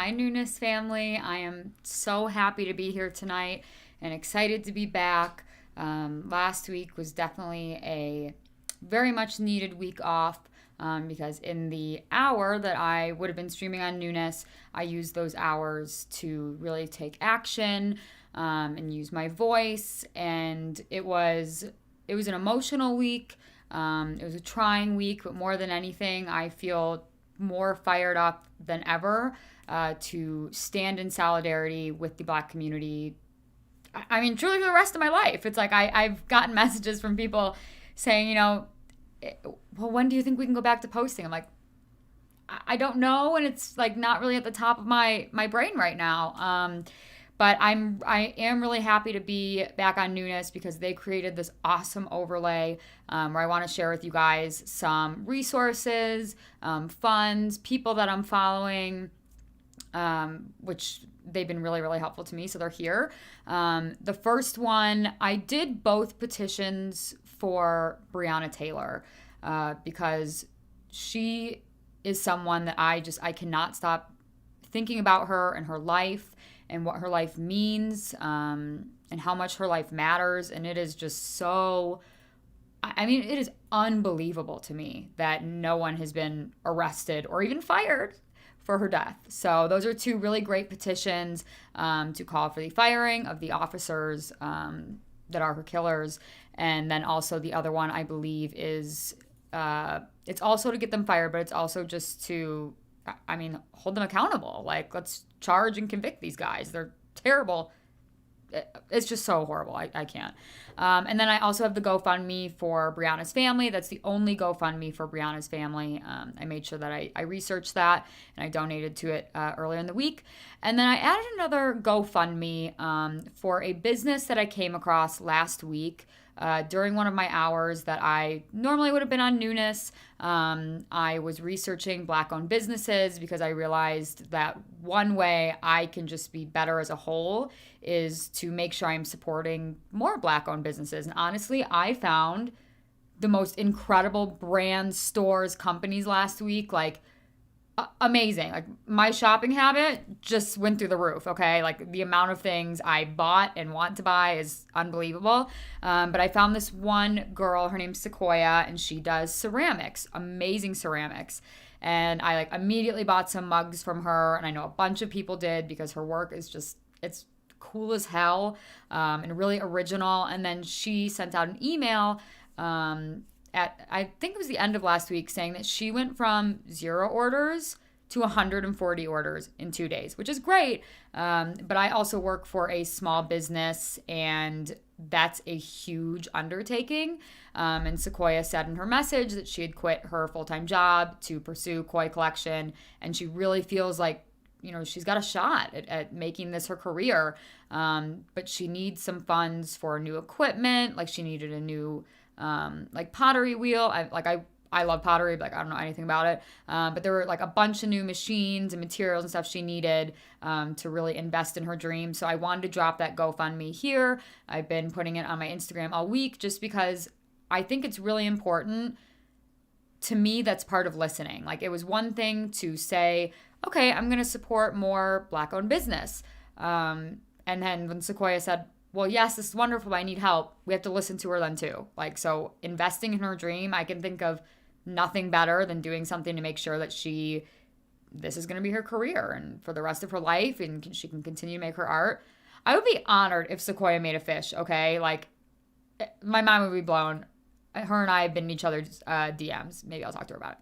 Hi, Newness family. I am so happy to be here tonight and excited to be back. Last week was definitely a very much needed week off because in the hour that I would have been streaming on Newness, I used those hours to really take action and use my voice. And it was an emotional week. It was a trying week, but more than anything, I feel more fired up than ever to stand in solidarity with the Black community. I mean, truly for the rest of my life. It's like I've gotten messages from people saying, well, when do you think we can go back to posting? I'm like, I don't know, and it's like not really at the top of my brain right now. But I am really happy to be back on Newness because they created this awesome overlay where I want to share with you guys some resources, funds, people that I'm following, which they've been really, really helpful to me. So they're here. The first one, I did both petitions for Breonna Taylor because she is someone that I cannot stop thinking about her and her life and what her life means and how much her life matters. And it is just so, I mean, it is unbelievable to me that no one has been arrested or even fired for her death. So those are two really great petitions to call for the firing of the officers that are her killers. And then also the other one, I believe, is it's also to get them fired, but it's also just to, I mean, hold them accountable. Like, let's charge and convict these guys. They're terrible. It's just so horrible. I can't. And then I also have the GoFundMe for Breonna's family. That's the only GoFundMe for Breonna's family. I made sure that I researched that and I donated to it earlier in the week. And then I added another GoFundMe for a business that I came across last week. During one of my hours that I normally would have been on Newness, I was researching Black-owned businesses because I realized that one way I can just be better as a whole is to make sure I'm supporting more Black-owned businesses. And honestly, I found the most incredible brands, stores, companies last week, like amazing. Like my shopping habit just went through the roof. Okay. Like the amount of things I bought and want to buy is unbelievable. But I found this one girl, her name's Sequoia, and she does ceramics, amazing ceramics. And I like immediately bought some mugs from her. And I know a bunch of people did because her work is just, it's cool as hell and really original. And then she sent out an email I think it was the end of last week, saying that she went from 0 orders to 140 orders in 2 days, which is great. But I also work for a small business, and that's a huge undertaking. And Sequoia said in her message that she had quit her full-time job to pursue Koi Collection, and she really feels like, she's got a shot at making this her career. But she needs some funds for new equipment. Like she needed a new like pottery wheel. I love pottery, but like I don't know anything about it. But there were like a bunch of new machines and materials and stuff she needed to really invest in her dream. So I wanted to drop that GoFundMe here. I've been putting it on my Instagram all week just because I think it's really important. To me, that's part of listening. Like it was one thing to say, okay, I'm going to support more Black-owned business. And then when Sequoia said, well, yes, this is wonderful, but I need help, we have to listen to her then too. Like, so investing in her dream, I can think of nothing better than doing something to make sure that this is going to be her career and for the rest of her life, and she can continue to make her art. I would be honored if Sequoia made a fish, okay? Like, my mind would be blown. Her and I have been in each other's DMs. Maybe I'll talk to her about it.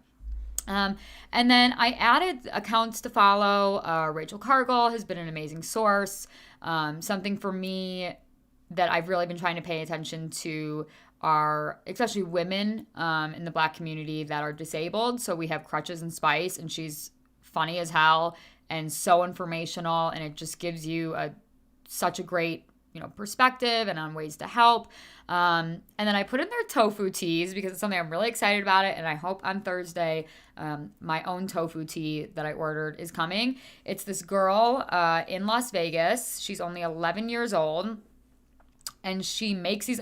And then I added accounts to follow. Rachel Cargill has been an amazing source. Something for me that I've really been trying to pay attention to are especially women in the Black community that are disabled. So we have Crutches and Spice, and she's funny as hell and so informational, and it just gives you such a great perspective and on ways to help. And then I put in their tofu teas because it's something I'm really excited about it. And I hope on Thursday, my own tofu tea that I ordered is coming. It's this girl in Las Vegas. She's only 11 years old. And she makes these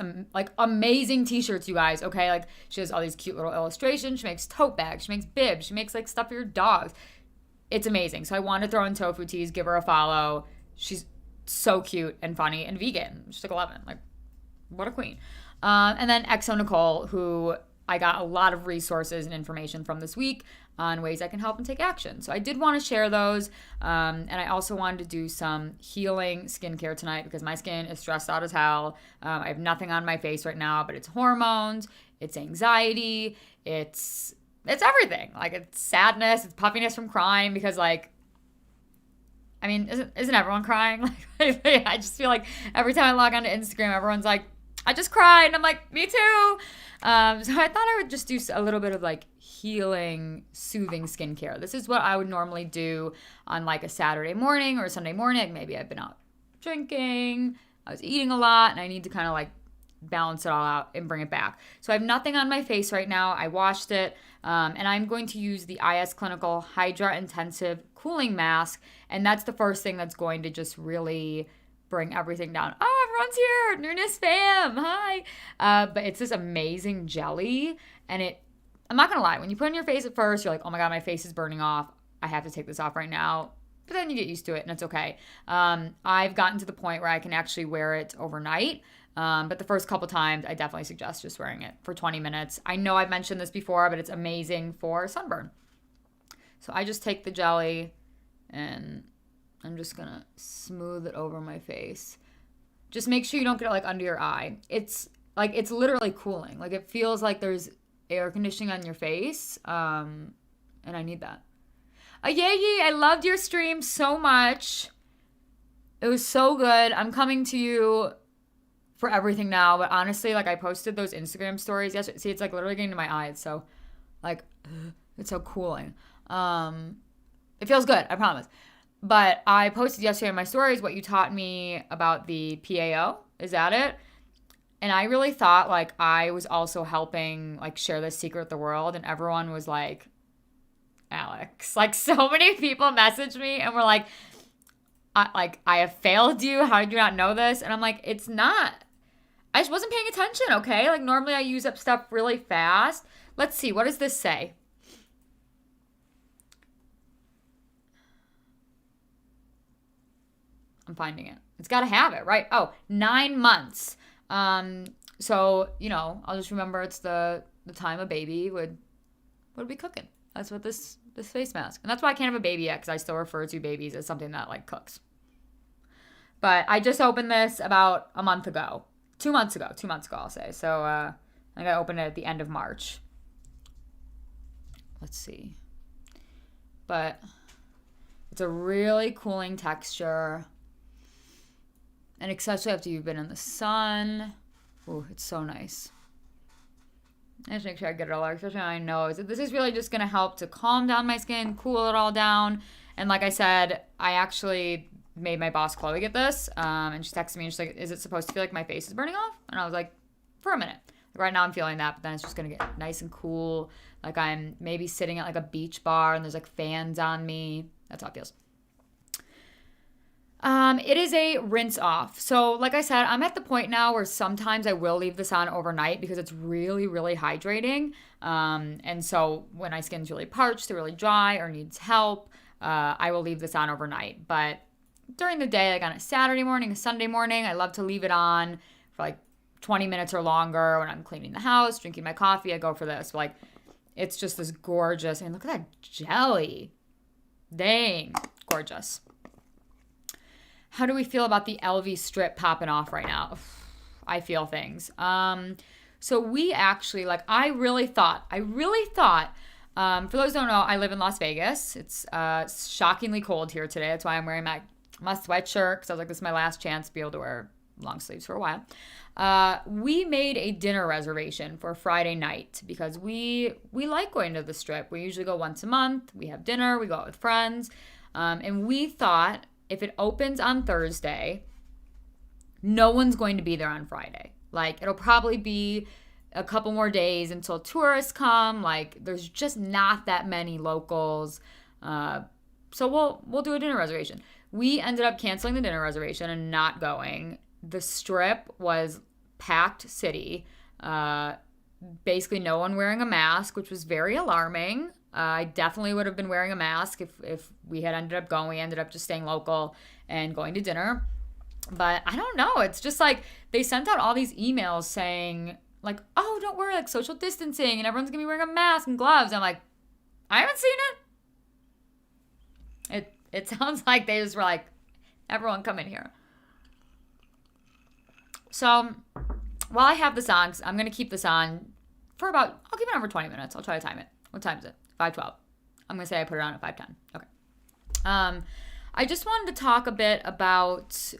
amazing t-shirts, you guys, okay? Like she has all these cute little illustrations. She makes tote bags. She makes bibs. She makes like stuff for your dogs. it's amazing. So I want to throw in Tofu Teas, give her a follow. She's so cute and funny and vegan. She's like 11. Like, what a queen. And then XO Nicole, who I got a lot of resources and information from this week on ways I can help and take action. So I did want to share those. And I also wanted to do some healing skincare tonight because my skin is stressed out as hell. I have nothing on my face right now, but it's hormones, it's anxiety, it's everything. Like, it's sadness, it's puffiness from crying because, like, I mean, isn't everyone crying? Like, I just feel like every time I log onto Instagram, everyone's like, I just cried. And I'm like, me too. So I thought I would just do a little bit of like healing, soothing skincare. This is what I would normally do on like a Saturday morning or a Sunday morning. Maybe I've been out drinking, I was eating a lot, and I need to kind of like balance it all out and bring it back. So I have nothing on my face right now. I washed it, and I'm going to use the IS Clinical Hydra Intensive Cooling Mask, and that's the first thing that's going to just really bring everything down. Oh, everyone's here. Newness fam. Hi. But it's this amazing jelly, and I'm not going to lie. When you put it in your face at first, you're like, oh my God, my face is burning off. I have to take this off right now. But then you get used to it, and it's okay. I've gotten to the point where I can actually wear it overnight. But the first couple times, I definitely suggest just wearing it for 20 minutes. I know I've mentioned this before, but it's amazing for sunburn. So I just take the jelly, and I'm just going to smooth it over my face. Just make sure you don't get it like under your eye. It's literally cooling. Like, it feels like there's air conditioning on your face. And I need that. Yay, I loved your stream so much. It was so good. I'm coming to you for everything now. But honestly, like, I posted those Instagram stories yesterday. See, it's like literally getting to my eyes. So, like, it's so cooling. It feels good, I promise. But I posted yesterday in my stories what you taught me about the PAO. Is that it? And I really thought, like, I was also helping, like, share this secret with the world. And everyone was like, Alex. Like, so many people messaged me and were like, I have failed you. How did you not know this? And I'm like, it's not. I just wasn't paying attention, okay? Like, normally I use up stuff really fast. Let's see. What does this say? I'm finding it. It's got to have it, right? Oh, 9 months. So, you know, I'll just remember it's the time a baby would be cooking. That's what this face mask. And that's why I can't have a baby yet, because I still refer to babies as something that, like, cooks. But I just opened this about a month ago. 2 months ago, I'll say. So I think I opened it at the end of March. Let's see. But it's a really cooling texture. And especially after you've been in the sun. Ooh, it's so nice. I just make sure I get it all out, especially on my nose. This is really just going to help to calm down my skin, cool it all down. And like I said, I actually made my boss Chloe get this. And she texted me and she's like, is it supposed to feel like my face is burning off? And I was like, for a minute. Right now I'm feeling that, but then it's just going to get nice and cool. Like I'm maybe sitting at like a beach bar and there's like fans on me. That's how it feels. It is a rinse off. So like I said, I'm at the point now where sometimes I will leave this on overnight because it's really, really hydrating. And so when my skin's really parched or really dry or needs help, I will leave this on overnight. But during the day, like on a Saturday morning, a Sunday morning, I love to leave it on for like 20 minutes or longer. When I'm cleaning the house, drinking my coffee, I go for this. Like, it's just this gorgeous, and look at that jelly. Dang, gorgeous. How do we feel about the LV strip popping off right now? I feel things. So we actually, like, I really thought, for those who don't know, I live in Las Vegas. It's shockingly cold here today. That's why I'm wearing my sweatshirt, because I was like, this is my last chance to be able to wear long sleeves for a while. We made a dinner reservation for Friday night because we like going to the strip. We usually go once a month. We have dinner. We go out with friends. And we thought, if it opens on Thursday, no one's going to be there on Friday. Like, it'll probably be a couple more days until tourists come. Like, there's just not that many locals. So we'll do a dinner reservation. We ended up canceling the dinner reservation and not going. The strip was packed city. Basically no one wearing a mask, which was very alarming. I definitely would have been wearing a mask if we had ended up going. We ended up just staying local and going to dinner. But I don't know. It's just like they sent out all these emails saying, like, oh, don't worry, like social distancing and everyone's going to be wearing a mask and gloves. I'm like, I haven't seen it. It sounds like they just were like, everyone come in here. So while I have this on, I'm going to keep this on for about, I'll keep it on for 20 minutes. I'll try to time it. What time is it? 5:12. I'm going to say I put it on at 5:10. Okay. I just wanted to talk a bit about,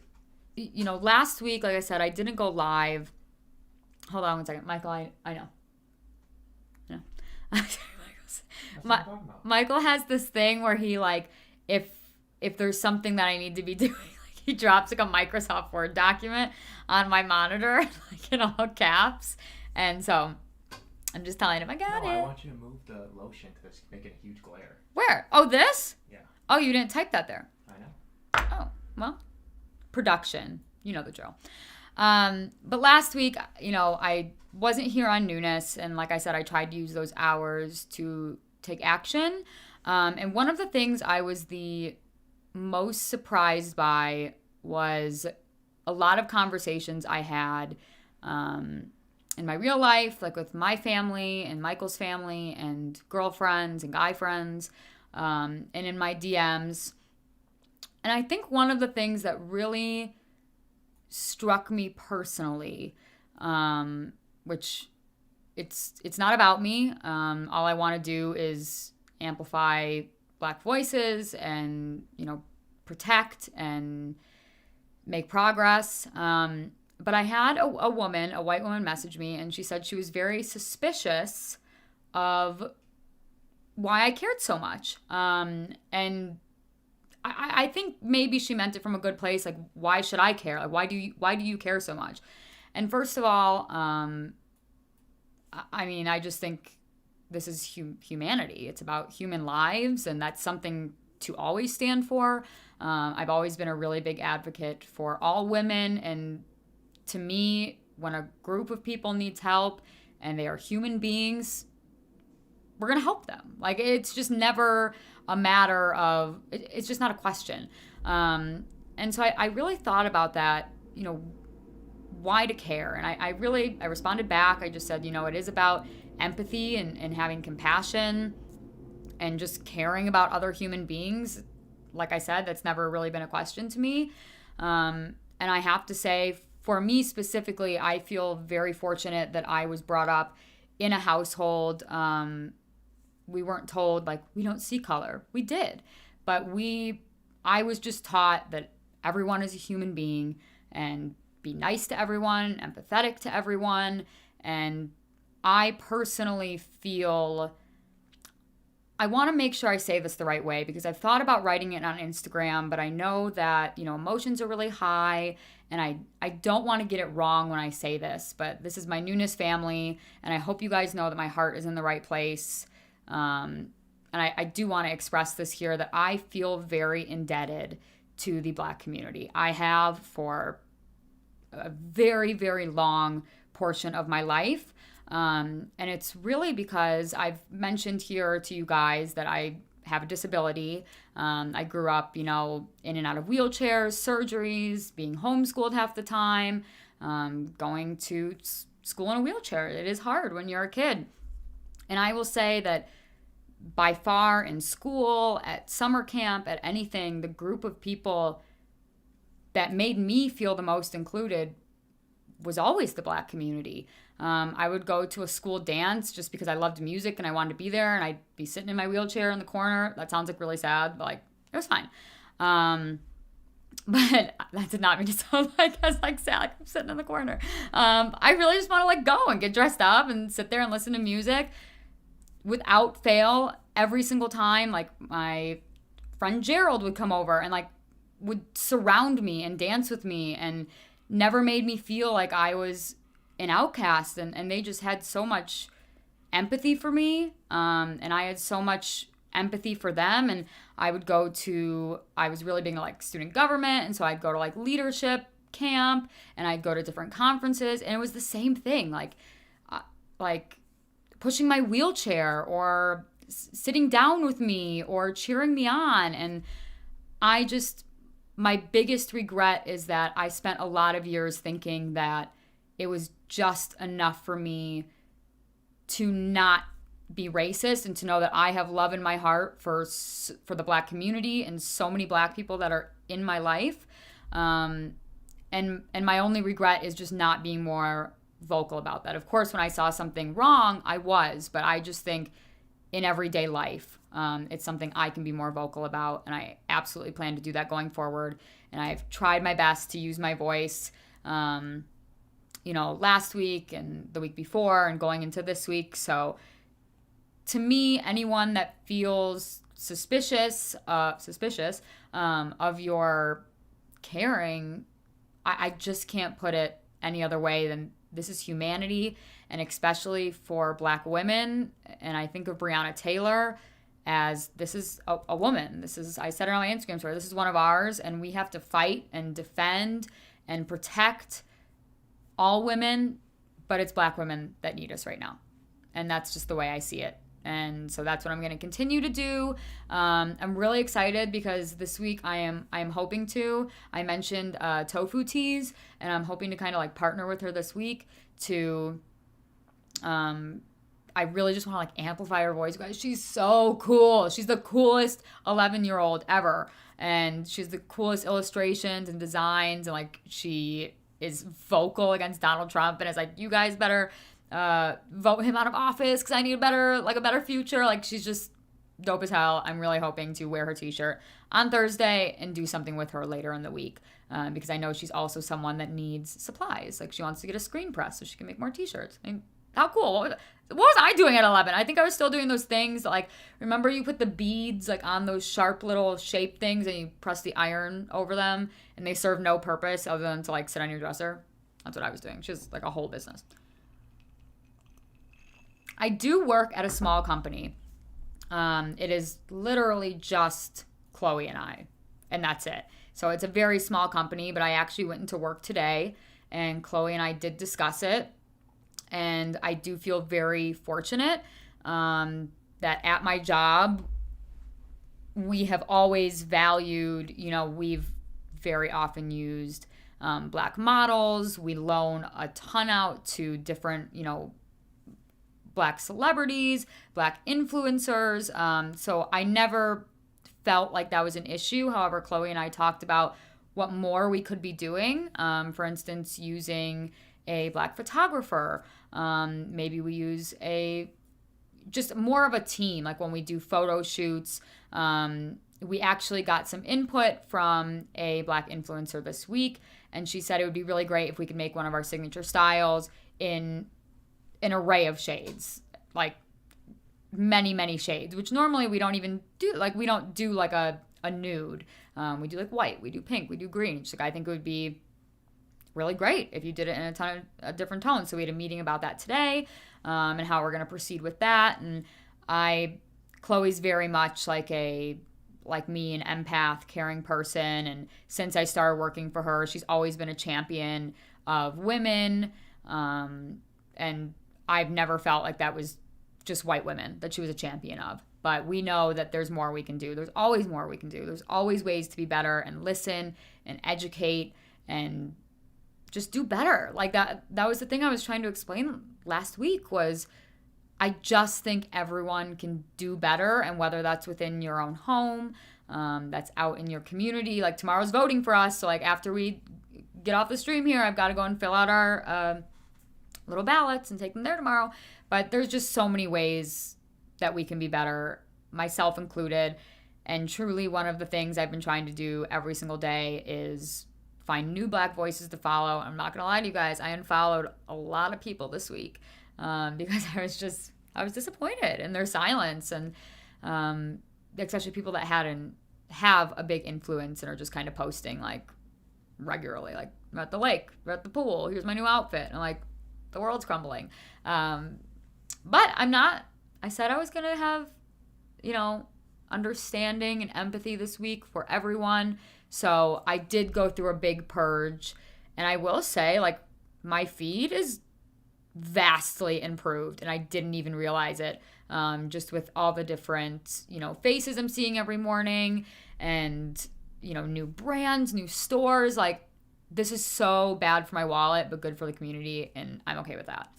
last week, like I said, I didn't go live. Hold on one second. Michael, I know. Michael has this thing where he, like, if there's something that I need to be doing, like, he drops, like, a Microsoft Word document on my monitor, like, in all caps. And so I'm just telling him, I got it. I want you to move the lotion because it's making a huge glare. Where? Oh, this? Yeah. Oh, you didn't type that there. I know. Oh, well, production. You know the drill. But last week, I wasn't here on Newness. And like I said, I tried to use those hours to take action. And one of the things I was the most surprised by was a lot of conversations I had in my real life, like with my family and Michael's family and girlfriends and guy friends, and in my DMs. And I think one of the things that really struck me personally, which it's not about me. All I want to do is amplify Black voices and, protect and make progress. But I had a white woman message me, and she said she was very suspicious of why I cared so much. And I think maybe she meant it from a good place. Like, why should I care? Like, why do you care so much? And first of all, I just think this is humanity. It's about human lives, and that's something to always stand for. I've always been a really big advocate for all women, and to me, when a group of people needs help and they are human beings, we're going to help them. Like, it's just never a matter of, it's just not a question. And so I really thought about that, why to care? And I responded back. I just said, it is about empathy and having compassion and just caring about other human beings. Like I said, that's never really been a question to me. And I have to say, for me specifically, I feel very fortunate that I was brought up in a household. We weren't told, like, we don't see color. We did. But I was just taught that everyone is a human being and be nice to everyone, empathetic to everyone. And I personally feel, I want to make sure I say this the right way because I've thought about writing it on Instagram, but I know that, emotions are really high and I don't want to get it wrong when I say this, but this is my Newness family and I hope you guys know that my heart is in the right place. And I do want to express this here that I feel very indebted to the Black community. I have for a very, very long portion of my life. And it's really because I've mentioned here to you guys that I have a disability. I grew up, in and out of wheelchairs, surgeries, being homeschooled half the time, going to school in a wheelchair. It is hard when you're a kid. And I will say that by far in school, at summer camp, at anything, the group of people that made me feel the most included was always the Black community. I would go to a school dance just because I loved music and I wanted to be there, and I'd be sitting in my wheelchair in the corner. That sounds like really sad, but it was fine. But that did not mean to sound like I was sad, like I'm sitting in the corner. I really just want to go and get dressed up and sit there and listen to music. Without fail, every single time, my friend Gerald would come over and would surround me and dance with me and never made me feel like I was an outcast. And they just had so much empathy for me. And I had so much empathy for them. And I was really being student government. And so I'd go to leadership camp and I'd go to different conferences. And it was the same thing, pushing my wheelchair or sitting down with me or cheering me on. And my biggest regret is that I spent a lot of years thinking that it was just enough for me to not be racist and to know that I have love in my heart for the Black community and so many Black people that are in my life. And my only regret is just not being more vocal about that. Of course, when I saw something wrong, I was, but I just think in everyday life, it's something I can be more vocal about, and I absolutely plan to do that going forward. And I've tried my best to use my voice, last week and the week before and going into this week. So to me, anyone that feels suspicious of your caring, I just can't put it any other way than this is humanity, and especially for Black women. And I think of Breonna Taylor as this is a woman. I said it on my Instagram story, this is one of ours, and we have to fight and defend and protect all women, but it's Black women that need us right now. And that's just the way I see it. And so that's what I'm going to continue to do. I'm really excited because this week I am hoping to. I mentioned tofu teas, and I'm hoping to kind of like partner with her this week to. I really just want to like amplify her voice, guys. She's so cool. She's the coolest 11-year-old ever, and she's the coolest illustrations and designs, and like she is vocal against Donald Trump, and it's like, you guys better vote him out of office because I need a better future. Like, she's just dope as hell. I'm really hoping to wear her t-shirt on Thursday and do something with her later in the week, because I know she's also someone that needs supplies. Like, she wants to get a screen press so she can make more t-shirts. I mean, how cool. What was I doing at 11? I think I was still doing those things. Like, remember you put the beads like on those sharp little shape things and you press the iron over them and they serve no purpose other than to like sit on your dresser? That's what I was doing. She has like a whole business. I do work at a small company. It is literally just Chloe and I, and that's it. So it's a very small company, but I actually went into work today and Chloe and I did discuss it. And I do feel very fortunate that at my job, we have always valued, we've very often used Black models. We loan a ton out to different, Black celebrities, Black influencers. So I never felt like that was an issue. However, Chloe and I talked about what more we could be doing. For instance, using a Black photographer. Maybe we use just more of a team. Like when we do photo shoots, we actually got some input from a Black influencer this week, and she said it would be really great if we could make one of our signature styles in an array of shades, like many, many shades, which normally we don't even do. Like, we don't do like a nude. We do like white, we do pink, we do green. She's like, I think it would be really great if you did it in a ton of different tones. So we had a meeting about that today, and how we're going to proceed with that. And Chloe's very much like me, an empath, caring person. And since I started working for her, she's always been a champion of women. And I've never felt like that was just white women that she was a champion of. But we know that there's more we can do. There's always more we can do. There's always ways to be better and listen and educate and just do better. Like that was the thing I was trying to explain last week, was I just think everyone can do better. And whether that's within your own home, that's out in your community. Like, tomorrow's voting for us. So like after we get off the stream here, I've got to go and fill out our little ballots and take them there tomorrow. But there's just so many ways that we can be better, myself included. And truly one of the things I've been trying to do every single day is find new Black voices to follow. I'm not going to lie to you guys. I unfollowed a lot of people this week because I was disappointed in their silence. And especially people that have a big influence and are just kind of posting like regularly, like, we're at the lake, we're at the pool, here's my new outfit. And like, the world's crumbling. But I'm not. I said I was going to have, understanding and empathy this week for everyone. So I did go through a big purge. And I will say, like, my feed is vastly improved, and I didn't even realize it. Just with all the different, faces I'm seeing every morning, and, new brands, new stores. Like, this is so bad for my wallet, but good for the community, and I'm okay with that.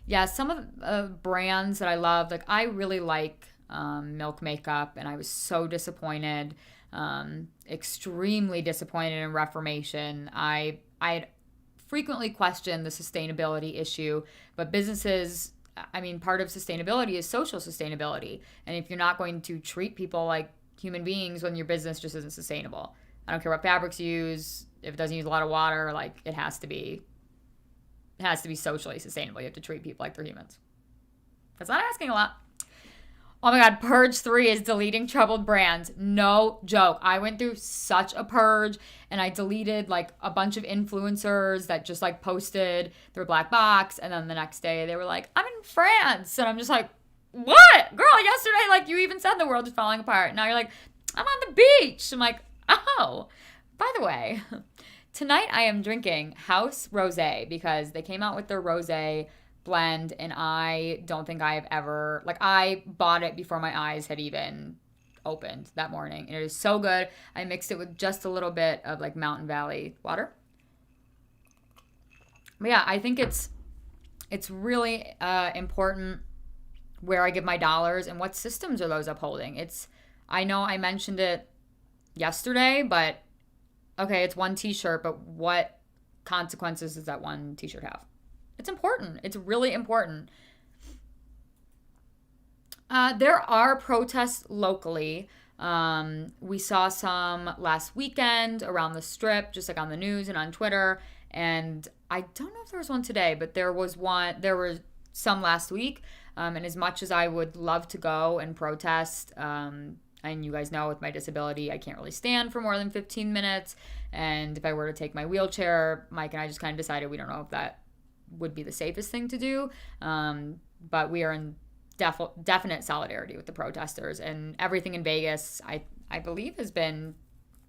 Yeah, some of the brands that I love, like, I really like Milk Makeup, and I was so disappointed, extremely disappointed in Reformation. I had frequently questioned the sustainability issue, but businesses, part of sustainability is social sustainability. And if you're not going to treat people like human beings, then your business just isn't sustainable. I don't care what fabrics you use. If it doesn't use a lot of water, like, it has to be socially sustainable. You have to treat people like they're humans. That's not asking a lot. Oh my God, Purge 3 is deleting troubled brands. No joke. I went through such a purge, and I deleted like a bunch of influencers that just like posted their black box, and then the next day they were like, I'm in France. And I'm just like, what? Girl, yesterday, like, you even said the world is falling apart. Now you're like, I'm on the beach. I'm like, oh, by the way, tonight I am drinking House Rosé because they came out with their rosé blend, and I don't think I have ever, like, I bought it before my eyes had even opened that morning, and it is so good. I mixed it with just a little bit of like Mountain Valley water. But yeah, I think it's really important where I give my dollars and what systems are those upholding. I know I mentioned it yesterday, but okay, it's one t-shirt, but what consequences does that one t-shirt have? It's important. It's really important. There are protests locally. We saw some last weekend around the Strip, just like on the news and on Twitter. And I don't know if there was one today, but there was some last week. And as much as I would love to go and protest, and you guys know with my disability, I can't really stand for more than 15 minutes. And if I were to take my wheelchair, Mike and I just kind of decided we don't know if that would be the safest thing to do. But we are in definite solidarity with the protesters, and everything in Vegas, I believe, has been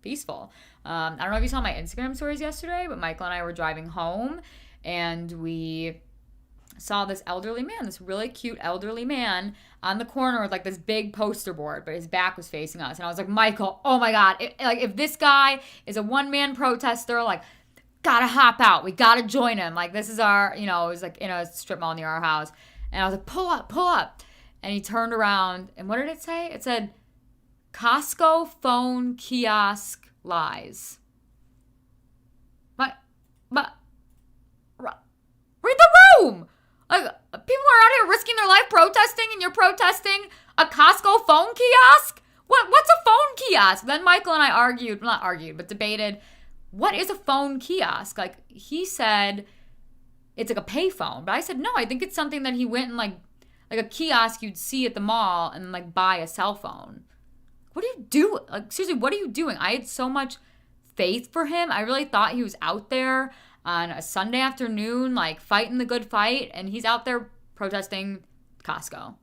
peaceful. I don't know if you saw my Instagram stories yesterday, but Michael and I were driving home, and we saw this really cute elderly man on the corner with like this big poster board, but his back was facing us. And I was like, Michael, oh my God, if this guy is a one-man protester, like, gotta hop out. We gotta join him. Like, this is our, it was like in a strip mall near our house. And I was like, pull up. And he turned around, and what did it say? It said, Costco phone kiosk lies. But read the room. Like, people are out here risking their life protesting, and you're protesting a Costco phone kiosk? What's a phone kiosk? Then Michael and I debated, what is a phone kiosk? Like, he said it's like a payphone, but I said, no, I think it's something that he went and like a kiosk you'd see at the mall and like buy a cell phone. What do you do? Like, seriously, what are you doing? I had so much faith for him. I really thought he was out there on a Sunday afternoon, like, fighting the good fight, and he's out there protesting Costco.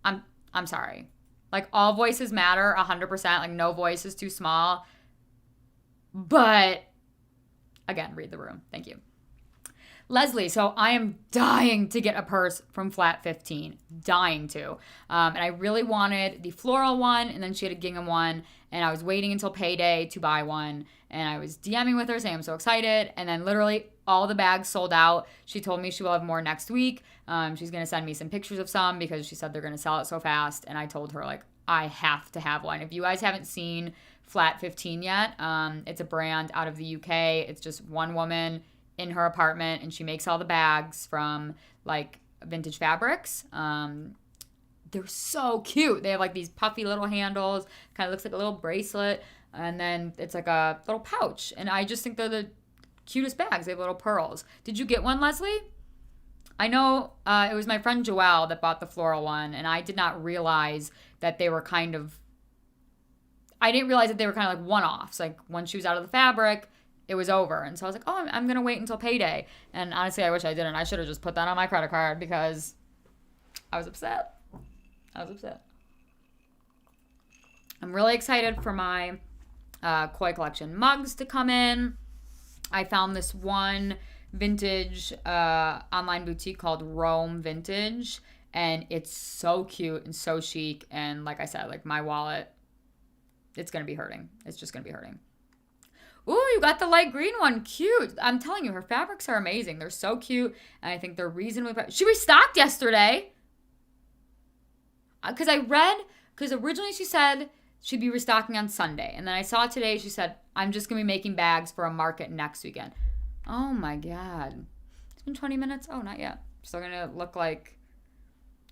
I'm sorry. Like, all voices matter 100%. Like, no voice is too small. But, again, read the room. Thank you. Leslie, so I am dying to get a purse from Flat 15. Dying to. And I really wanted the floral one, and then she had a gingham one, and I was waiting until payday to buy one. And I was DMing with her saying I'm so excited. And then literally all the bags sold out. She told me she will have more next week. She's going to send me some pictures of some because she said they're going to sell it so fast. And I told her, like, I have to have one. If you guys haven't seen Flat 15 yet, it's a brand out of the UK. It's just one woman in her apartment, and she makes all the bags from, like, vintage fabrics. They're so cute. They have, like, these puffy little handles. Kind of looks like a little bracelet. And then it's like a little pouch. And I just think they're the cutest bags. They have little pearls. Did you get one, Leslie? I know it was my friend Joelle that bought the floral one, and I did not realize that they were kind of like one-offs. Like, once she was out of the fabric, it was over. And so I was like, oh, I'm going to wait until payday. And honestly, I wish I didn't. I should have just put that on my credit card because I was upset. I'm really excited for my Koi collection mugs to come in. I found this one vintage online boutique called Rome Vintage, and it's so cute and so chic. And like I said, like my wallet, it's gonna be hurting. It's just gonna be hurting. Ooh, you got the light green one. Cute. I'm telling you, her fabrics are amazing. They're so cute, and I think they're reasonably priced. She restocked yesterday. Because originally she said she'd be restocking on Sunday. And then I saw today she said, I'm just going to be making bags for a market next weekend. Oh my God. It's been 20 minutes? Oh, not yet. Still going to look like...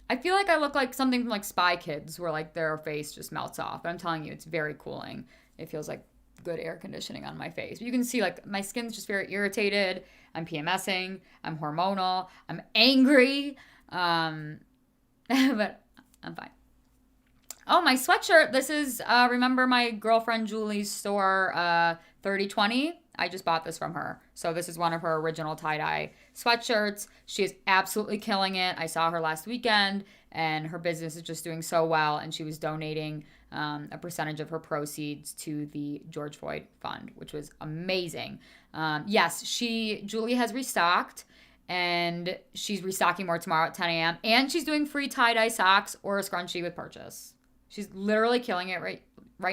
I feel like I look like something from like Spy Kids where like their face just melts off. But I'm telling you, it's very cooling. It feels like good air conditioning on my face. But you can see like my skin's just very irritated. I'm PMSing. I'm hormonal. I'm angry. But I'm fine. Oh, my sweatshirt. This is, remember my girlfriend Julie's store, 3020? I just bought this from her. So this is one of her original tie-dye sweatshirts. She is absolutely killing it. I saw her last weekend, and her business is just doing so well, and she was donating a percentage of her proceeds to the George Floyd Fund, which was amazing. Yes, Julie has restocked, and she's restocking more tomorrow at 10 a.m. And she's doing free tie-dye socks or a scrunchie with purchase. She's literally killing it right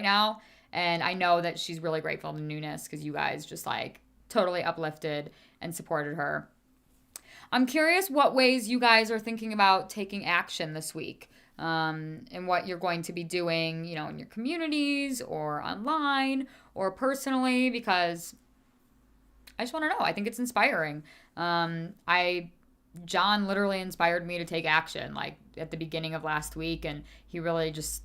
now. And I know that she's really grateful to Newness because you guys just like totally uplifted and supported her. I'm curious what ways you guys are thinking about taking action this week, and what you're going to be doing, you know, in your communities or online or personally, because I just want to know. I think it's inspiring. John literally inspired me to take action like at the beginning of last week, and he really just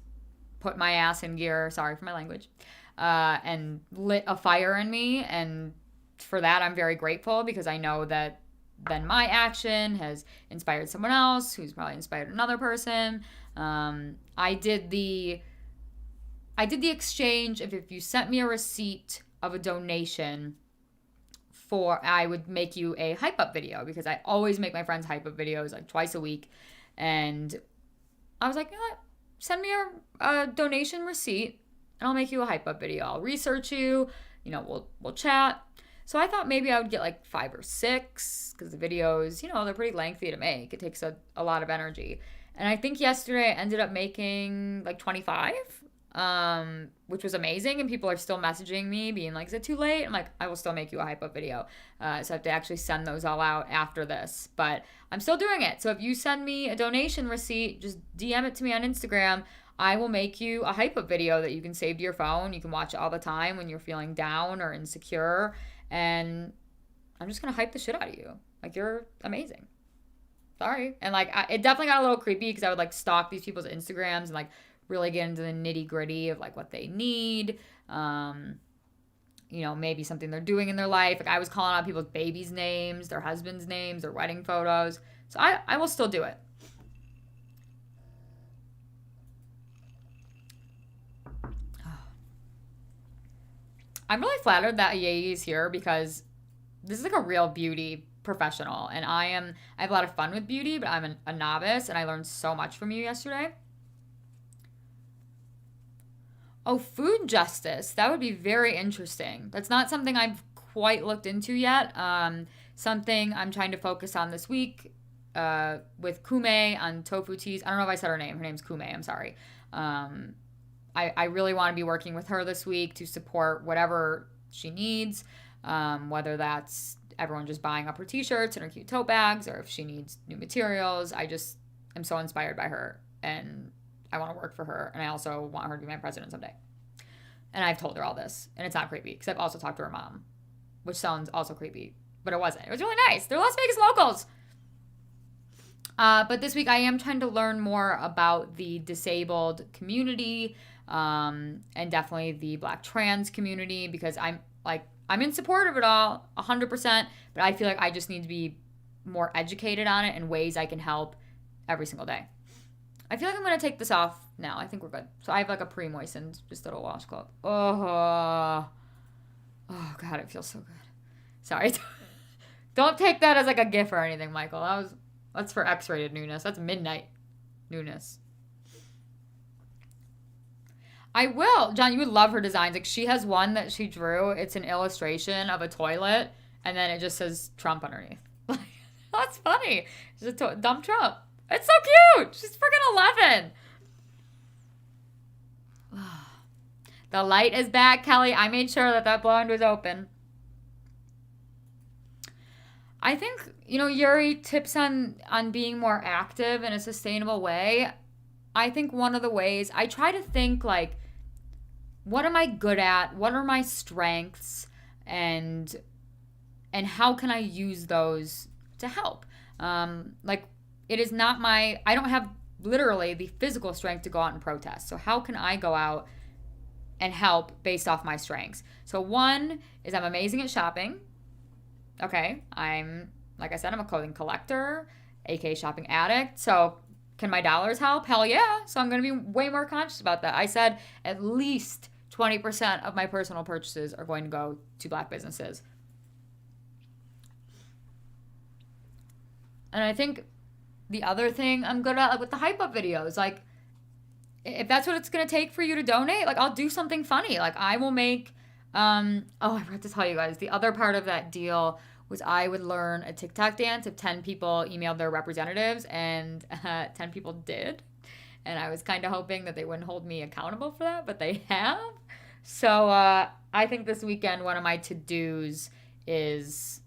put my ass in gear, sorry for my language, and lit a fire in me. And for that, I'm very grateful because I know that then my action has inspired someone else who's probably inspired another person. I did the exchange of if you sent me a receipt of a donation I would make you a hype up video because I always make my friends hype up videos like twice a week. And I was like, you know what? Send me a donation receipt and I'll make you a hype up video. I'll research you, you know, we'll chat. So I thought maybe I would get like 5 or 6 because the videos, you know, they're pretty lengthy to make. It takes a lot of energy. And I think yesterday I ended up making like 25, which was amazing. And people are still messaging me being like, is it too late? I'm like, I will still make you a hype up video. So I have to actually send those all out after this. But I'm still doing it. So if you send me a donation receipt, just DM it to me on Instagram. I will make you a hype up video that you can save to your phone. You can watch it all the time when you're feeling down or insecure. And I'm just going to hype the shit out of you. Like, you're amazing. Sorry. And, like, it definitely got a little creepy because I would, like, stalk these people's Instagrams and, like, really get into the nitty-gritty of, like, what they need. You know, maybe something they're doing in their life. Like, I was calling out people's babies' names, their husbands' names, their wedding photos. So I will still do it. I'm really flattered that Yayi is here because this is like a real beauty professional. And I have a lot of fun with beauty, but I'm a novice and I learned so much from you yesterday. Oh, food justice. That would be very interesting. That's not something I've quite looked into yet. Something I'm trying to focus on this week with Kume on tofu teas. I don't know if I said her name. Her name's Kume. I'm sorry. I really want to be working with her this week to support whatever she needs, whether that's everyone just buying up her t-shirts and her cute tote bags, or if she needs new materials. I just am so inspired by her, and I want to work for her, and I also want her to be my president someday. And I've told her all this, and it's not creepy, because I've also talked to her mom, which sounds also creepy, but it wasn't. It was really nice. They're Las Vegas locals. But this week I am trying to learn more about the disabled community, and definitely the Black trans community, because I'm in support of it all 100%, but I feel like I just need to be more educated on it and ways I can help every single day. I feel like I'm going to take this off now. I think we're good. So I have like a pre-moistened just little washcloth. Oh God, it feels so good. Sorry. Don't take that as like a gif or anything, Michael. That's for X-rated Newness. That's midnight Newness. I will. John, you would love her designs. Like, she has one that she drew. It's an illustration of a toilet, and then it just says Trump underneath. That's funny. It's a dumb Trump. It's so cute. She's freaking 11. The light is back, Kelly. I made sure that blind was open. I think, Yuri, tips on being more active in a sustainable way. I think one of the ways I try to think like, what am I good at? What are my strengths? And how can I use those to help? It is not I don't have literally the physical strength to go out and protest. So how can I go out and help based off my strengths? So one is I'm amazing at shopping. Okay, like I said, I'm a clothing collector, aka shopping addict. So can my dollars help? Hell yeah. So I'm going to be way more conscious about that. I said at least 20% of my personal purchases are going to go to Black businesses. And I think the other thing I'm good at, like with the hype up videos, like if that's what it's going to take for you to donate, like I'll do something funny. Like I will make, I forgot to tell you guys, the other part of that deal was I would learn a TikTok dance if 10 people emailed their representatives, and 10 people did. And I was kind of hoping that they wouldn't hold me accountable for that, but they have. So I think this weekend one of my to-dos is,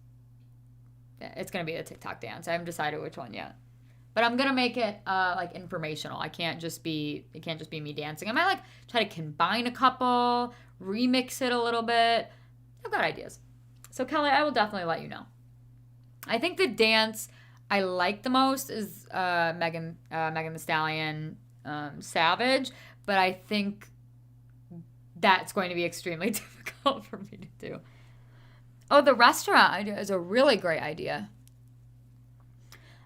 it's going to be a TikTok dance. I haven't decided which one yet. But I'm going to make it like informational. It can't just be me dancing. I might like try to combine a couple, remix it a little bit. I've got ideas. So Kelly, I will definitely let you know. I think the dance I like the most is Megan Thee Stallion, Savage, but I think that's going to be extremely difficult for me to do. Oh, the restaurant idea is a really great idea.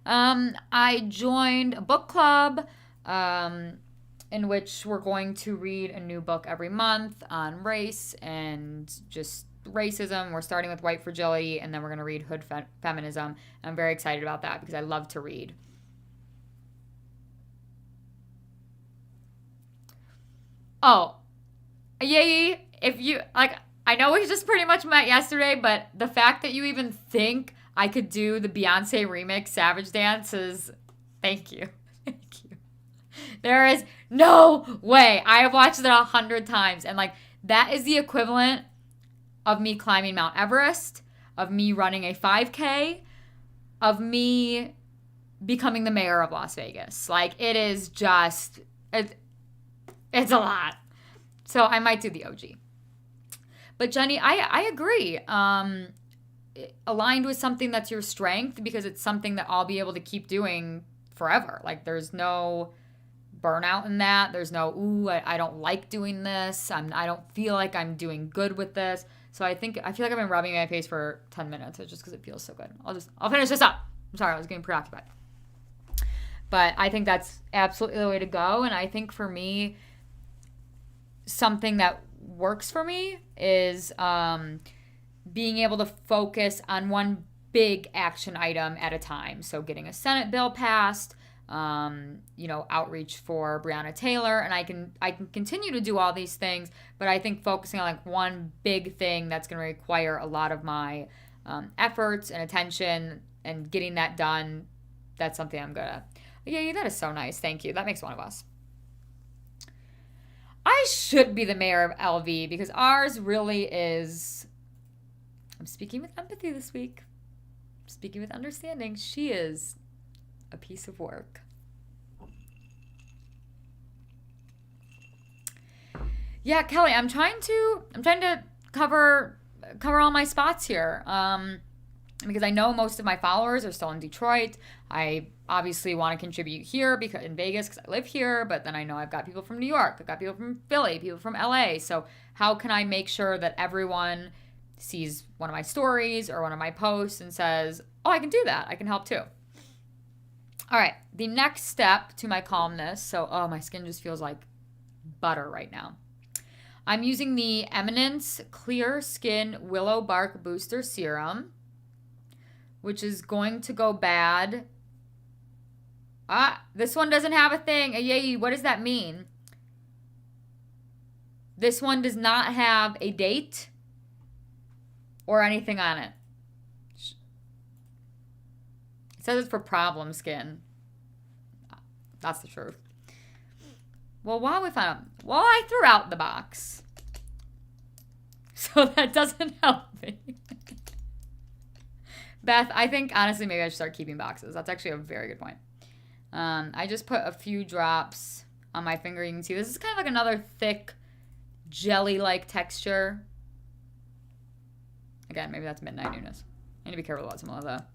I joined a book club in which we're going to read a new book every month on race and just racism. We're starting with white fragility, and then we're going to read hood feminism. I'm very excited about that because I love to read. Oh, yay. If you, like, I know we just pretty much met yesterday, but the fact that you even think I could do the Beyonce remix Savage Dance is, thank you. Thank you. There is no way. I have watched it 100 times, and like, that is the equivalent of me climbing Mount Everest, of me running a 5K, of me becoming the mayor of Las Vegas. Like, it is just, it's a lot. So I might do the OG. But Jenny, I agree. Aligned with something that's your strength, because it's something that I'll be able to keep doing forever. Like, there's no burnout in that. There's no, I don't like doing this. I don't feel like I'm doing good with this. So I feel like I've been rubbing my face for 10 minutes. It's just because it feels so good. I'll finish this up. I'm sorry, I was getting preoccupied. But I think that's absolutely the way to go. And I think for me, something that works for me is being able to focus on one big action item at a time. So getting a Senate bill passed, outreach for Breonna Taylor, and I can continue to do all these things, but I think focusing on like one big thing that's going to require a lot of my efforts and attention, and getting that done, that's something I'm good at. Yeah, that is so nice. Thank you. That makes one of us. I should be the mayor of LV because ours really is, I'm speaking with empathy this week. I'm speaking with understanding. She is a piece of work. Yeah, Kelly, I'm trying to cover all my spots here. Because I know most of my followers are still in Detroit. I obviously want to contribute here because in Vegas because I live here, but then I know I've got people from New York, I've got people from Philly, people from LA. So how can I make sure that everyone sees one of my stories or one of my posts and says, oh, I can do that. I can help too. All right, the next step to my calmness. So, my skin just feels like butter right now. I'm using the Eminence Clear Skin Willow Bark Booster Serum, which is going to go bad. This one doesn't have a thing. Yay, what does that mean? This one does not have a date or anything on it. It says it's for problem skin. That's the truth. Well, I threw out the box. So that doesn't help me. Beth, I think honestly maybe I should start keeping boxes. That's actually a very good point. I just put a few drops on my finger. You can see this is kind of like another thick jelly-like texture. Again, maybe that's midnight newness. I need to be careful about some of the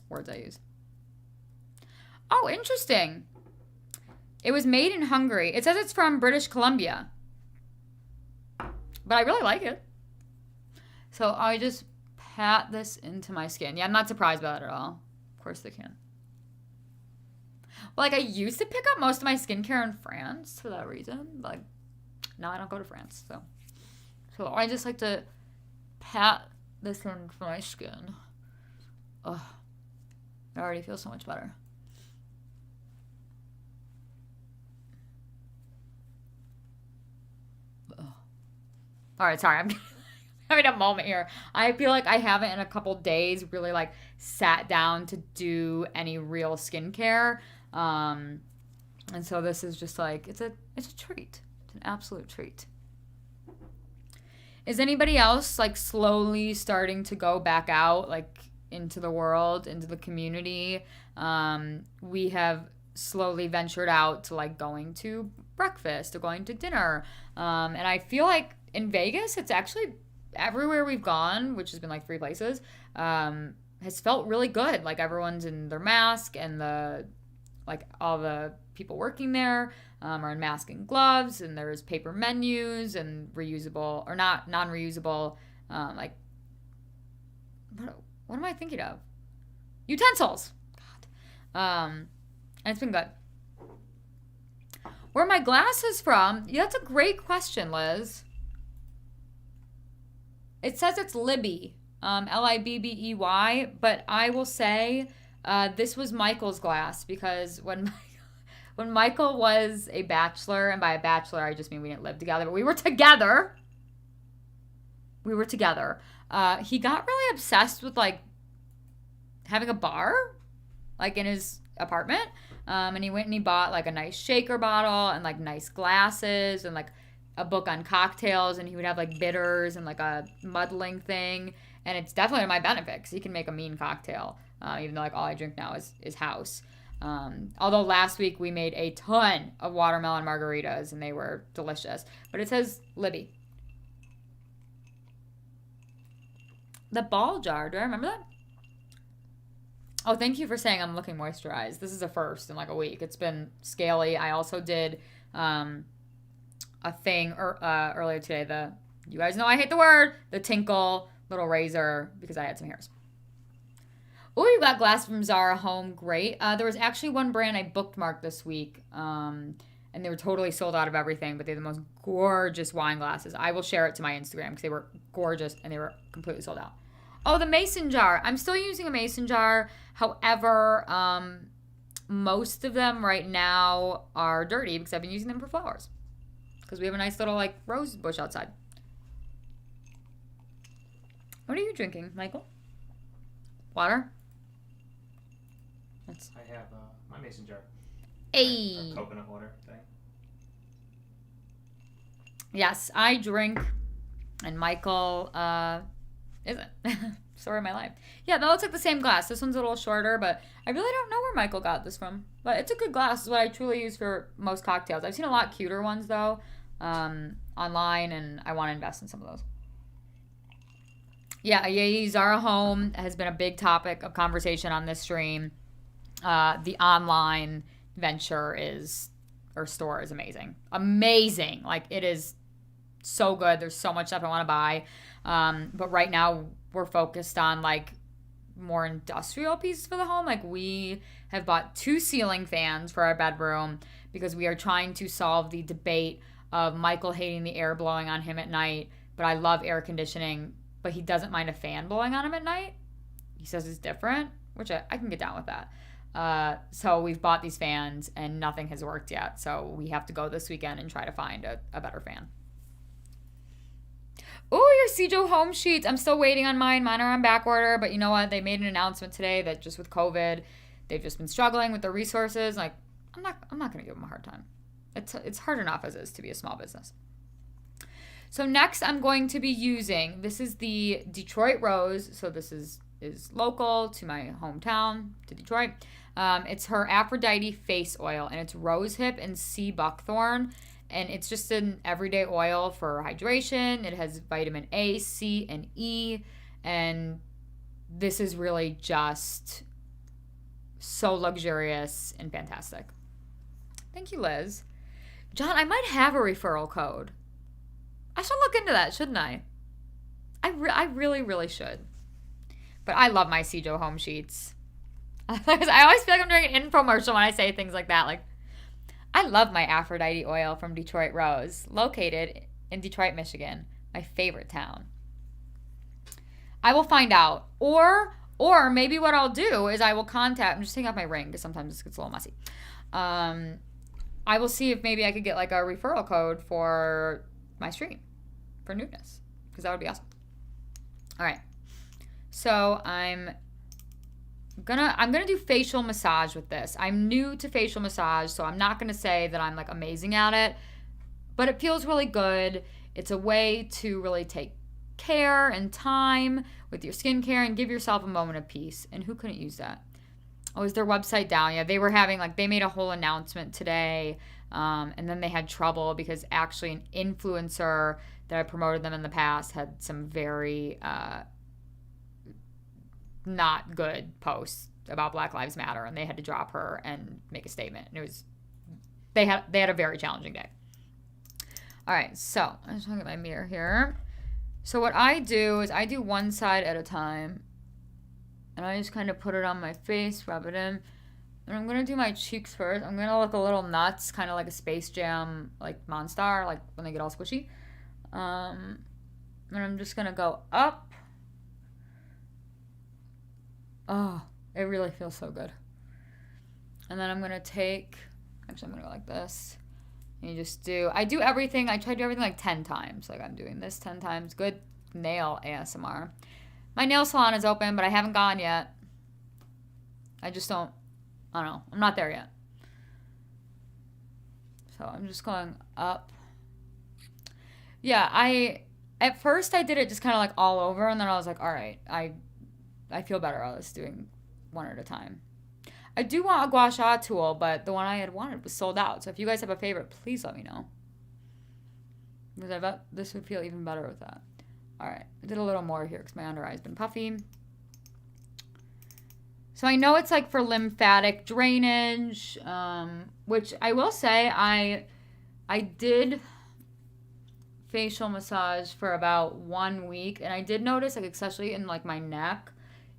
words I use. Oh, interesting. It was made in Hungary. It says it's from British Columbia. But I really like it. So I just pat this into my skin. Yeah, I'm not surprised by that at all. Of course they can. Well, like I used to pick up most of my skincare in France for that reason. Like now I don't go to France. So I just like to pat this into my skin. Ugh. It already feels so much better. All right, sorry, I'm having a moment here. I feel like I haven't in a couple days really like sat down to do any real skincare. And so this is just like, it's a treat. It's an absolute treat. Is anybody else like slowly starting to go back out like into the world, into the community? We have slowly ventured out to like going to breakfast or going to dinner. And I feel like in Vegas, it's actually everywhere we've gone, which has been like 3 places, has felt really good. Like everyone's in their mask and all the people working there are in mask and gloves, and there's paper menus and reusable or non-reusable, like what am I thinking of? Utensils. God. And it's been good. Where are my glasses from? Yeah, that's a great question, Liz. It says it's Libby, Libbey, but I will say this was Michael's glass because when Michael was a bachelor, and by a bachelor I just mean we didn't live together, but we were together. He got really obsessed with like having a bar, like in his apartment, and he went and he bought like a nice shaker bottle and like nice glasses and like a book on cocktails, and he would have like bitters and like a muddling thing, and it's definitely to my benefit because he can make a mean cocktail, even though like all I drink now is house. Although last week we made a ton of watermelon margaritas and they were delicious. But it says Libby. The ball jar, do I remember that? Oh, thank you for saying I'm looking moisturized. This is a first in like a week. It's been scaly. I also did a thing earlier today. You guys know I hate the word, the Tinkle little razor, because I had some hairs. Oh, you got glass from Zara home. Great. There was actually one brand I bookmarked this week, and they were totally sold out of everything, but they're the most gorgeous wine glasses. I will share it to my Instagram because they were gorgeous and they were completely sold out. Oh, the mason jar. I'm still using a mason jar. However, most of them right now are dirty because I've been using them for flowers. Because we have a nice little like rose bush outside. What are you drinking, Michael? Water? I have my mason jar. Hey. Coconut water thing. Yes, I drink, and Michael isn't. Story of my life. Yeah, that looks like the same glass. This one's a little shorter, but I really don't know where Michael got this from. But it's a good glass. It's what I truly use for most cocktails. I've seen a lot cuter ones, though, online, and I want to invest in some of those. Yeah, Zara Home has been a big topic of conversation on this stream. The online venture store is amazing. Amazing. Like, it is so good. There's so much stuff I want to buy. But right now we're focused on like more industrial pieces for the home. Like, we have bought 2 ceiling fans for our bedroom because we are trying to solve the debate of Michael hating the air blowing on him at night, but I love air conditioning, but he doesn't mind a fan blowing on him at night. He says it's different, which I can get down with that. So we've bought these fans and nothing has worked yet. So we have to go this weekend and try to find a better fan. Oh, your Cijo home sheets. I'm still waiting on mine. Mine are on back order, but you know what? They made an announcement today that just with COVID, they've just been struggling with their resources. Like, I'm not going to give them a hard time. It's hard enough as is to be a small business. So next I'm going to be using, this is the Detroit Rose. So this is local to my hometown, to Detroit. It's her Aphrodite face oil, and it's rosehip and sea buckthorn. And it's just an everyday oil for hydration. It has vitamin A, C, and E. And this is really just so luxurious and fantastic. Thank you, Liz. John, I might have a referral code. I should look into that, shouldn't I? I really, really should. But I love my Cijo home sheets. I always feel like I'm doing an infomercial when I say things like that. Like, I love my Aphrodite oil from Detroit Rose, located in Detroit, Michigan, my favorite town. I will find out. Or maybe what I'll do is I will contact, I'm just taking off my ring because sometimes it gets a little messy. I will see if maybe I could get like a referral code for my stream for Newness, because that would be awesome. All right. So I'm gonna do facial massage with this. I'm new to facial massage, so I'm not gonna say that I'm like amazing at it, but it feels really good. It's a way to really take care and time with your skincare and give yourself a moment of peace. And who couldn't use that? Oh, is their website down? Yeah, they were having they made a whole announcement today, and then they had trouble because actually an influencer that I promoted them in the past had some very not good posts about Black Lives Matter, and they had to drop her and make a statement. And it was they had a very challenging day. All right, so I'm just looking at my mirror here. So what I do is I do one side at a time, and I just kind of put it on my face, rub it in. And I'm going to do my cheeks first. I'm going to look a little nuts, kind of like a Space Jam, like Monstar, like when they get all squishy. And I'm just going to go up. Oh, it really feels so good. And then I'm going to take, actually I'm going to go like this. And you just I do everything, I try to do everything like 10 times. Like I'm doing this 10 times. Good nail ASMR. My nail salon is open, but I haven't gone yet. I don't know. I'm not there yet. So I'm just going up. Yeah, at first I did it just kind of like all over, and then I was like, all right, I feel better. I was doing one at a time. I do want a gua sha tool, but the one I had wanted was sold out. So if you guys have a favorite, please let me know. Because I bet this would feel even better with that. All right, I did a little more here because my under eye's been puffy. So I know it's like for lymphatic drainage, which I will say I did facial massage for about 1 week, and I did notice, like especially in like my neck,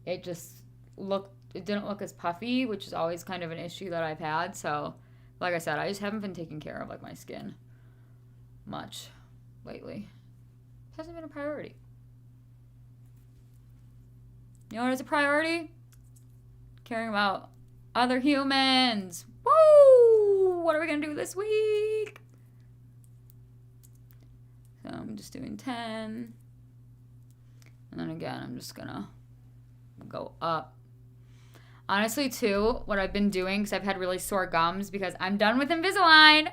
it didn't look as puffy, which is always kind of an issue that I've had. So like I said, I just haven't been taking care of like my skin much lately. It hasn't been a priority. You know what is a priority? Caring about other humans. Woo! What are we going to do this week? So I'm just doing 10. And then again, I'm just going to go up. Honestly, too, what I've been doing, because I've had really sore gums, because I'm done with Invisalign.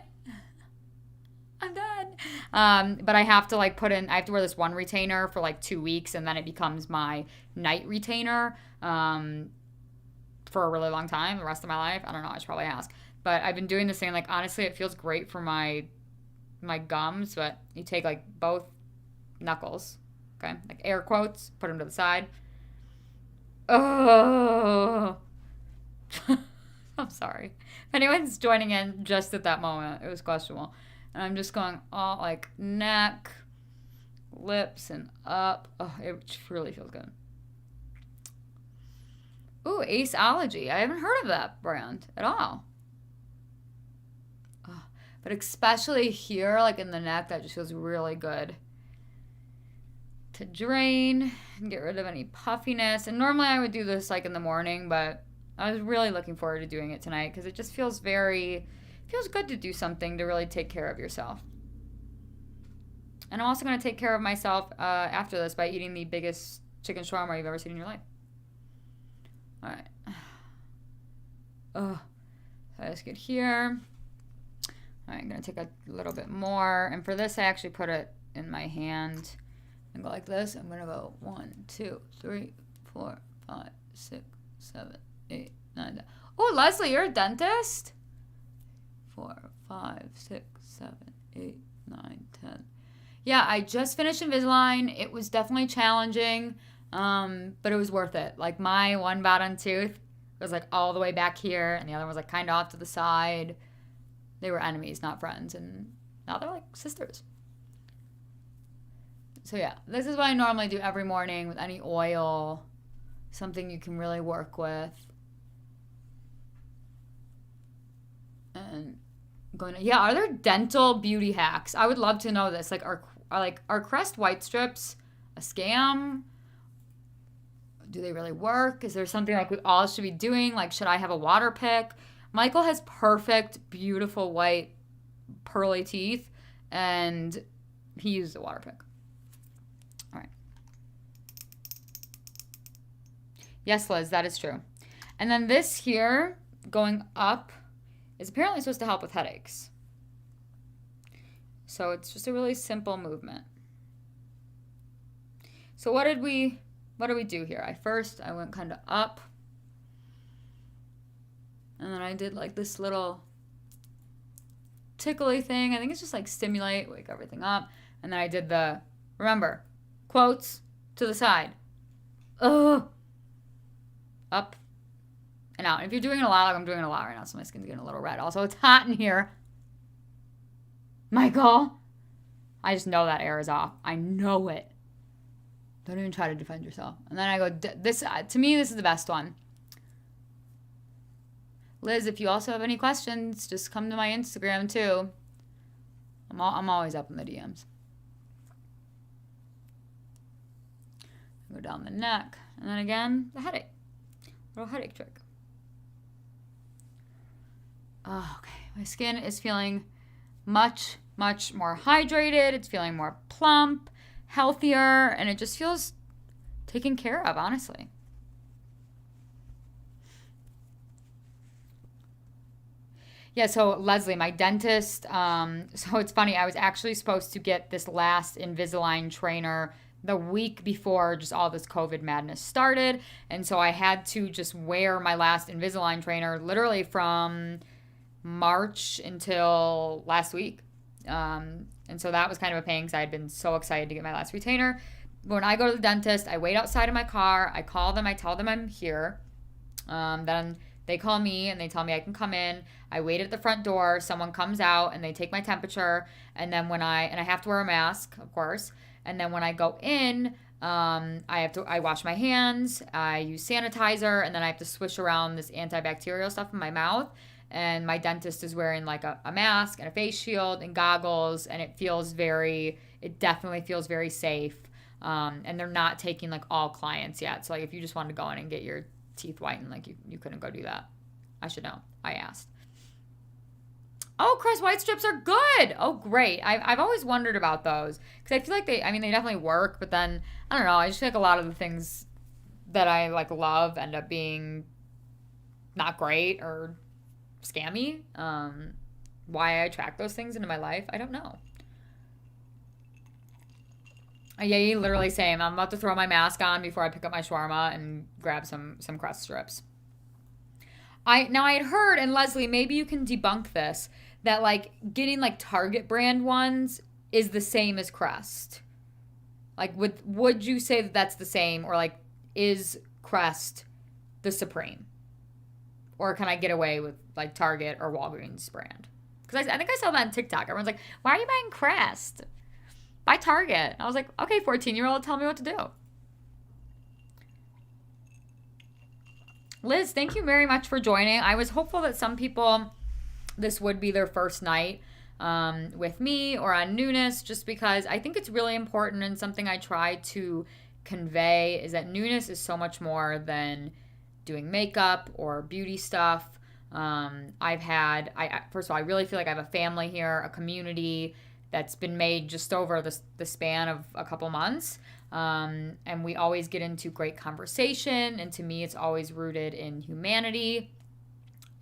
I'm done. But I have to I have to wear this one retainer for like 2 weeks, and then it becomes my night retainer for a really long time, the rest of my life. I don't know, I should probably ask. But I've been doing this thing, like honestly, it feels great for my gums, but you take like both knuckles, okay, like air quotes, put them to the side. Oh, I'm sorry. If anyone's joining in just at that moment, it was questionable. And I'm just going all like neck, lips, and up. Oh, it really feels good. Ooh, Aceology. I haven't heard of that brand at all. Oh, but especially here, like in the neck, that just feels really good to drain and get rid of any puffiness. And normally I would do this like in the morning, but I was really looking forward to doing it tonight because it just feels good to do something to really take care of yourself. And I'm also going to take care of myself after this by eating the biggest chicken shawarma you've ever seen in your life. All right. Ugh. So I just get here. All right, I'm going to take a little bit more. And for this, I actually put it in my hand and go like this. I'm going to go 1, 2, 3, 4, 5, 6, 7, 8, 9, 10. Oh, Leslie, you're a dentist? 4, 5, 6, 7, 8, 9, 10. Yeah, I just finished Invisalign. It was definitely challenging, but it was worth it. Like, my one bottom tooth was like all the way back here, and the other was like kind of off to the side. They were enemies, not friends, and now they're like sisters. So yeah, this is what I normally do every morning with any oil, something you can really work with. And going to, yeah, are there dental beauty hacks? I would love to know this. Like, are Crest white strips a scam? Do they really work? Is there something like we all should be doing? Like, should I have a water pick? Michael has perfect, beautiful, white, pearly teeth, and he used a water pick. All right. Yes, Liz, that is true. And then this here, going up, is apparently supposed to help with headaches. So it's just a really simple movement. So what do we do here? I went kind of up. And then I did like this little tickly thing. I think it's just like stimulate, wake everything up. And then I did remember, quotes to the side. Up and out. And if you're doing it a lot, like I'm doing it a lot right now, so my skin's getting a little red. Also, it's hot in here. Michael, I just know that air is off. I know it. Don't even try to defend yourself. And then I go, to me, this is the best one. Liz, if you also have any questions, just come to my Instagram too. I'm always up in the DMs. Go down the neck. And then again, the headache. Little headache trick. Oh, okay. My skin is feeling much, much more hydrated. It's feeling more plump, healthier, and it just feels taken care of, honestly. Yeah, so Leslie, my dentist, so it's funny, I was actually supposed to get this last Invisalign trainer the week before just all this COVID madness started. And so I had to just wear my last Invisalign trainer literally from March until last week. And so that was kind of a pain because I had been so excited to get my last retainer. When I go to the dentist, I wait outside of my car. I call them. I tell them I'm here. Then they call me and they tell me I can come in. I wait at the front door. Someone comes out and they take my temperature. And then I have to wear a mask, of course. And then when I go in, I wash my hands. I use sanitizer, and then I have to swish around this antibacterial stuff in my mouth. And my dentist is wearing like a mask and a face shield and goggles, and it definitely feels very safe. And they're not taking like all clients yet. So like if you just wanted to go in and get your teeth whitened, like you couldn't go do that. I should know. I asked. Oh, Crest white strips are good. Oh, great. I've always wondered about those because I feel like they definitely work, but then I don't know. I just feel like a lot of the things that I like love end up being not great or scammy. Why I attract those things into my life, I don't know. Yeah, you literally saying I'm about to throw my mask on before I pick up my shawarma and grab some Crest strips. I had heard, and Leslie, maybe you can debunk this, that like getting like Target brand ones is the same as Crest. Like would you say that that's the same, or like is Crest the supreme? Or can I get away with like Target or Walgreens brand? Because I think I saw that on TikTok. Everyone's like, why are you buying Crest? Buy Target. I was like, okay, 14-year-old, tell me what to do. Liz, thank you very much for joining. I was hopeful that some people, this would be their first night with me or on Newness, just because I think it's really important, and something I try to convey is that Newness is so much more than doing makeup or beauty stuff. First of all, I really feel like I have a family here, a community that's been made just over the span of a couple months. And we always get into great conversation. And to me, it's always rooted in humanity.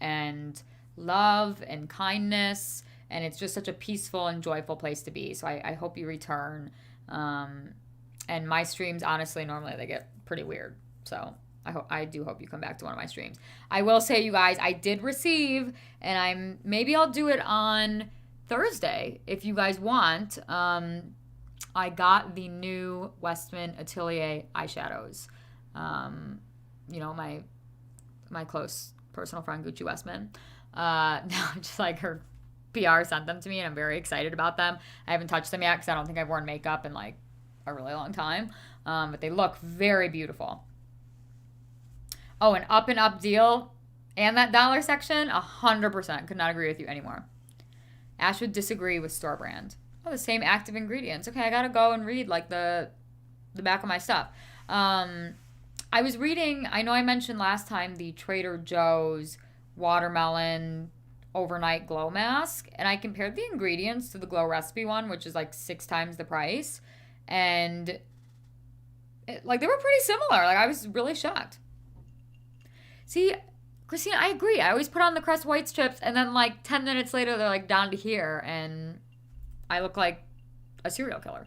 and love and kindness. And it's just such a peaceful and joyful place to be. So I hope you return. And my streams, honestly, normally they get pretty weird. So I do hope you come back to one of my streams. I will say, you guys, I did receive, and maybe I'll do it on Thursday if you guys want. I got the new Westman Atelier eyeshadows. You know, my close personal friend Gucci Westman. Just like her PR sent them to me, and I'm very excited about them. I haven't touched them yet because I don't think I've worn makeup in like a really long time. But they look very beautiful. Oh, an up and up deal and that dollar section, 100%. Could not agree with you anymore. Ash would disagree with store brand. Oh, the same active ingredients. Okay, I gotta go and read like the back of my stuff. I was reading, I know I mentioned last time the Trader Joe's watermelon overnight glow mask, and I compared the ingredients to the Glow Recipe one, which is like 6 times the price, and they were pretty similar. Like, I was really shocked. See, Christina, I agree. I always put on the Crest white strips, and then like 10 minutes later they're like down to here, and I look like a serial killer.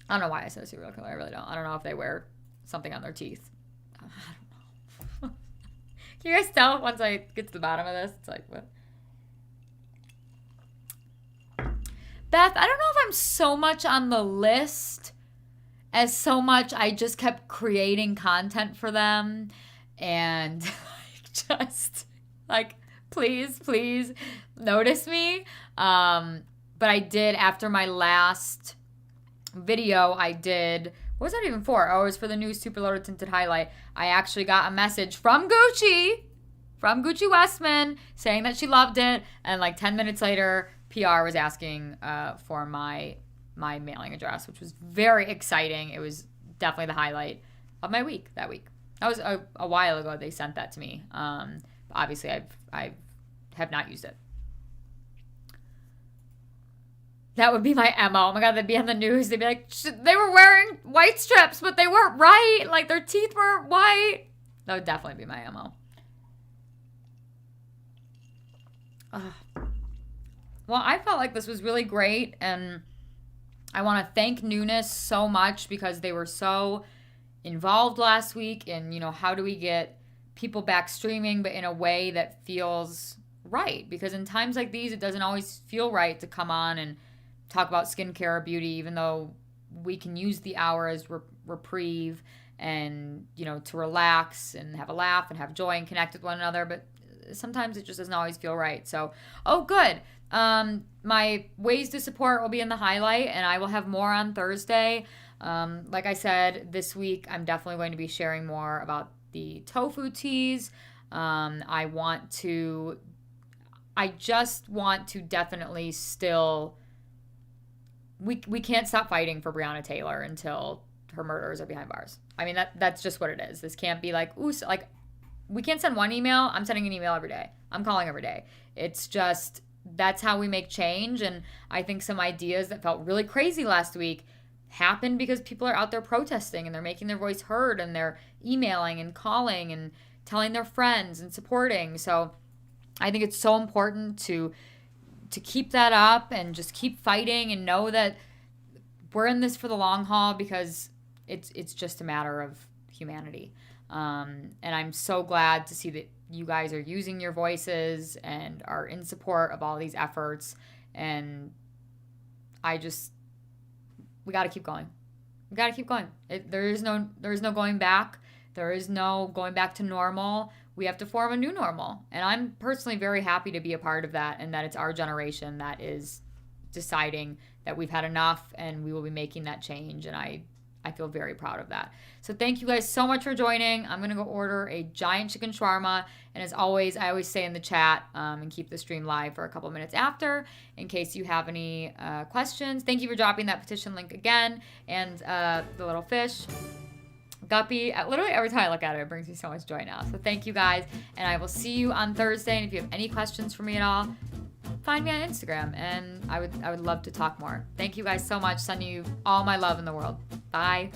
I don't know why I said a serial killer. I really don't. I don't know if they wear something on their teeth. I don't know. Can you guys tell once I get to the bottom of this? It's like, what? Beth, I don't know if I'm so much on the list as so much I just kept creating content for them. And just like, please notice me. But I did, after my last video, what was that even for? Oh, it was for the new Super Loaded Tinted Highlight. I actually got a message from Gucci Westman, saying that she loved it. And like 10 minutes later, PR was asking for my mailing address, which was very exciting. It was definitely the highlight of my week that week. That was a while ago they sent that to me. Obviously, I have not used it. That would be my MO. Oh my God, they'd be on the news. They'd be like, they were wearing white strips, but they weren't right. Like, their teeth were white. That would definitely be my MO. Well, I felt like this was really great, and I want to thank Newness so much because they were so involved last week in, you know, how do we get people back streaming, but in a way that feels right. Because in times like these, it doesn't always feel right to come on and talk about skincare or beauty, even though we can use the hour as reprieve and, you know, to relax and have a laugh and have joy and connect with one another. But sometimes it just doesn't always feel right. So, oh, good. My ways to support will be in the highlight, and I will have more on Thursday. Like I said, this week, I'm definitely going to be sharing more about the tofu teas. I just want to definitely still... We can't stop fighting for Breonna Taylor until her murderers are behind bars. I mean, that's just what it is. This can't be like, ooh, so like, we can't send one email. I'm sending an email every day. I'm calling every day. It's just, that's how we make change. And I think some ideas that felt really crazy last week happened because people are out there protesting and they're making their voice heard and they're emailing and calling and telling their friends and supporting. So I think it's so important to keep that up and just keep fighting and know that we're in this for the long haul because it's just a matter of humanity. And I'm so glad to see that you guys are using your voices and are in support of all these efforts. And we got to keep going. We got to keep going. There is no going back. There is no going back to normal. We have to form a new normal. And I'm personally very happy to be a part of that, and that it's our generation that is deciding that we've had enough and we will be making that change. And I feel very proud of that. So thank you guys so much for joining. I'm going to go order a giant chicken shawarma. And as always, I always say in the chat and keep the stream live for a couple minutes after in case you have any questions. Thank you for dropping that petition link again. And the little fish. Guppy, literally every time I look at it, it brings me so much joy now. So thank you guys, and I will see you on Thursday. And if you have any questions for me at all, find me on Instagram, and I would love to talk more. Thank you guys so much. Sending you all my love in the world. Bye.